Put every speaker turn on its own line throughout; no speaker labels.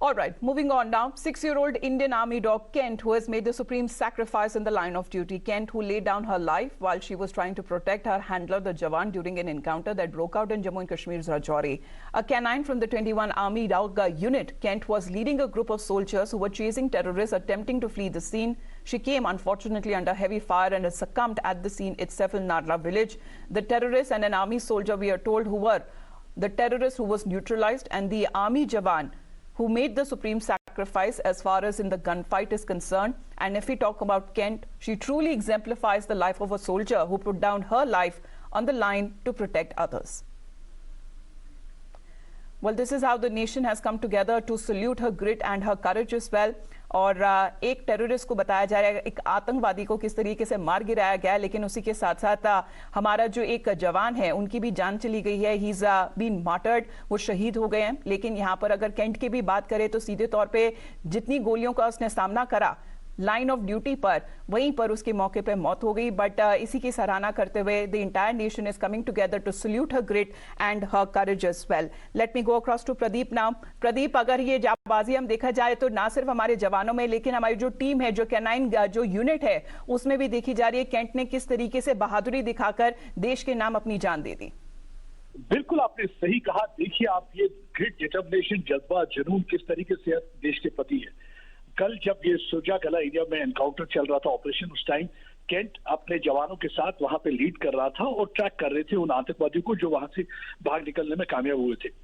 All right, moving on now. 6-year-old Indian Army dog Kent, who has made the supreme sacrifice in the line of duty. Kent, who laid down her life while she was trying to protect her handler, the Jawan, during an encounter that broke out in Jammu and Kashmir's Rajouri. A canine from the 21 Army dog unit, Kent was leading a group of soldiers who were chasing terrorists attempting to flee the scene. She came, unfortunately, under heavy fire and has succumbed at the scene itself in Narla village. The terrorists and an army soldier, we are told, who were the terrorist who was neutralized, and the army Jawan who made the supreme sacrifice as far as in the gunfight is concerned. And if we talk about Kent, she truly exemplifies the life of a soldier who put down her life on the line to protect others. Well, this is how the nation has come together to salute her grit and her courage as well. और एक terrorist को बताया जा रहा है, एक आतंकवादी को किस तरीके से मार गिराया गया, लेकिन उसी के साथ साथ हमारा जो एक जवान है उनकी भी जान चली गई है. ही इज बीन मार्टर्ड, वो शहीद हो गए हैं. लेकिन यहाँ पर अगर केंट की भी बात करें तो सीधे तौर पे जितनी गोलियों का उसने सामना करा लाइन ऑफ ड्यूटी पर, वहीं पर उसके मौके पर मौत हो गई. बट इसी की सराहना करते हुए the entire nation is coming together to salute her grit and her courage as well. Let me go across to Pradeep now. Pradeep, अगर ये जाबाजी हम देखा जाए तो ना सिर्फ हमारे जवानों में, लेकिन हमारी जो टीम है, जो कैनाइन जो यूनिट है, उसमें भी देखी जा रही है केंट ने किस तरीके से बहादुरी दिखाकर देश के नाम अपनी जान दे दी.
बिल्कुल आपने सही कहा. देखिए आप, ये ग्रिट, डिटर्मिनेशन, जज्बा, जुनून किस तरीके से देश के प्रति है. कल जब ये सुरजा कला एरिया में एनकाउंटर चल रहा था, ऑपरेशन, उस टाइम केंट अपने जवानों के साथ वहां पे लीड कर रहा था और ट्रैक कर रहे थे उन आतंकवादियों को जो वहां से भाग निकलने में कामयाब हुए थे.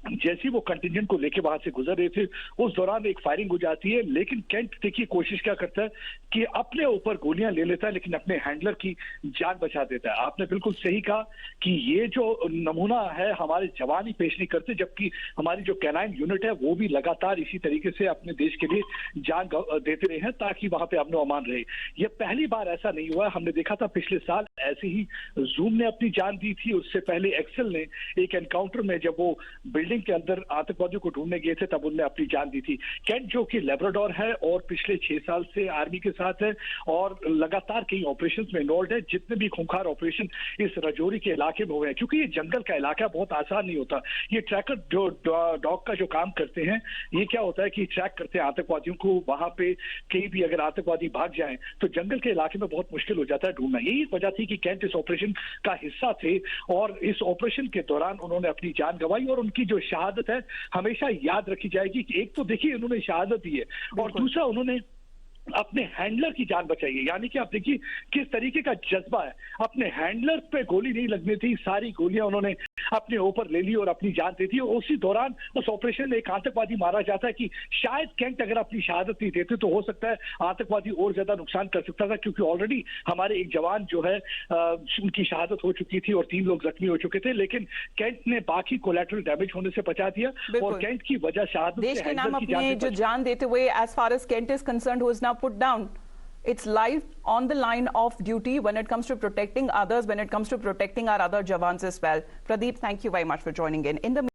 जैसे ही वो कंटिजेंट को लेके वहां से गुजर रहे थे, उस दौरान एक फायरिंग हो जाती है. लेकिन केंट देखिए कोशिश क्या करता है कि अपने ऊपर गोलियां ले लेता है, लेकिन अपने हैंडलर की जान बचा देता है. आपने बिल्कुल सही कहा कि ये जो नमूना है हमारे जवान ही पेश नहीं करते, जबकि हमारी जो कैनाइन यूनिट है वो भी लगातार इसी तरीके से अपने देश के लिए जान देते रहे हैं ताकि वहां पे अमन अमान रहे. ये पहली बार ऐसा नहीं हुआ. हमने देखा था पिछले साल ऐसे ही जूम ने अपनी जान दी थी. उससे पहले एक्सेल ने एक एनकाउंटर में जब वो बिल्डिंग के अंदर आतंकवादियों को ढूंढने गए थे तब उन्होंने अपनी जान दी थी. केंट जो कि लेब्राडोर है और पिछले 6 साल से आर्मी के साथ है और लगातार कई ऑपरेशंस में इन्वॉल्व है. जितने भी खूंखार ऑपरेशन इस राजौरी के इलाके में हुए हैं, क्योंकि ये जंगल का इलाका बहुत आसान नहीं होता. ये ट्रैकर जो डॉग का जो काम करते हैं, ये क्या होता है कि ट्रैक करते हैं आतंकवादियों को. वहां पे कहीं भी अगर आतंकवादी भाग जाएं तो जंगल के इलाके में बहुत मुश्किल हो जाता है ढूंढना. यही वजह थी कि केंट इस ऑपरेशन का हिस्सा थे और इस ऑपरेशन के दौरान उन्होंने अपनी जान गंवाई और उनकी जो शहादत है हमेशा याद रखी जाएगी. कि एक तो देखिए उन्होंने शहादत दी है और दूसरा उन्होंने अपने हैंडलर की जान बचाई है. यानी कि आप देखिए किस तरीके का जज्बा है. अपने हैंडलर पे गोली नहीं लगनी थी, सारी गोलियां उन्होंने अपने ऊपर ले ली और अपनी जान दे दी. उसी दौरान उस ऑपरेशन में एक आतंकवादी मारा जाता है कि शायद केंट अगर अपनी शहादत नहीं देते तो हो सकता है आतंकवादी और ज्यादा नुकसान कर सकता था, क्योंकि ऑलरेडी हमारे एक जवान जो है उनकी शहादत हो चुकी थी और 3 लोग जख्मी हो चुके थे. लेकिन केंट ने बाकी कोलैटरल डैमेज होने से बचा दिया और केंट की वजह शहादत
देश के नाम अपने जो जान देते हुए, as far as Kent is concerned, who is now put down its life on the line of duty when it comes to protecting others, when it comes to protecting our other Jawans as well. Pradeep, thank you very much for joining in the